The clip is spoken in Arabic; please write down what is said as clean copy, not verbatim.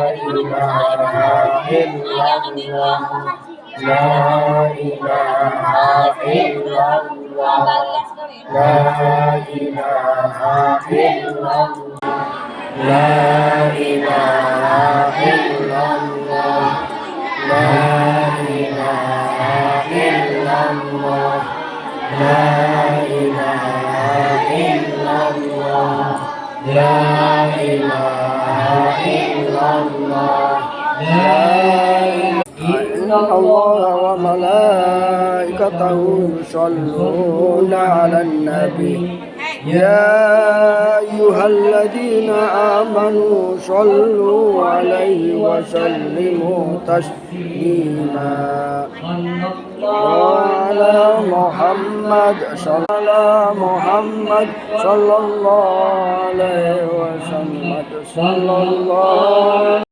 إله إلا الله لا إله إلا الله لا إله إلا الله لا إله إلا الله لا إله إلا الله لا إله إلا الله لا إله إلا الله لا إن الله وملائكته يصلون على النبي يا أيها الذين آمنوا صلوا عليه وسلموا تسليما وعلى محمد صلى الله عليه وسلم صلى الله